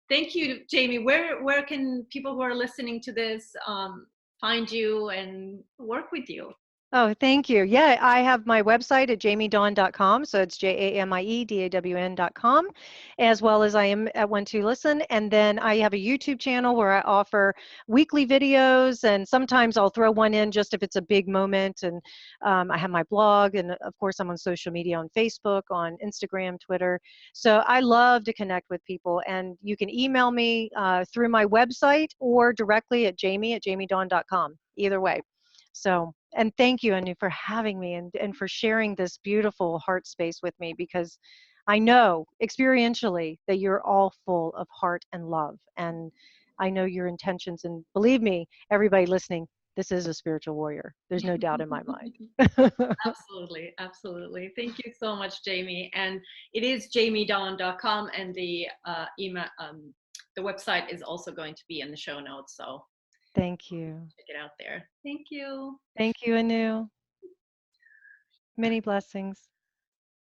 Thank you, Jamie. Where can people who are listening to this find you and work with you?
Oh, thank you. Yeah, I have my website at jamiedawn.com. So it's JAMIEDAWN.com, as well as I am at One to Listen. And then I have a YouTube channel where I offer weekly videos, and sometimes I'll throw one in just if it's a big moment. And I have my blog, and of course, I'm on social media on Facebook, on Instagram, Twitter. So I love to connect with people. And you can email me through my website or directly at jamie@jamiedawn.com. Either way. So, and thank you, Anu, for having me and for sharing this beautiful heart space with me, because I know experientially that you're all full of heart and love. And I know your intentions. And believe me, everybody listening, this is a spiritual warrior. There's no doubt in my mind.
Absolutely, absolutely. Thank you so much, Jamie. And it is jamiedawn.com, and the email, the website is also going to be in the show notes. So
Thank you.
check it out there. Thank you.
Thank you, Anu. Many blessings.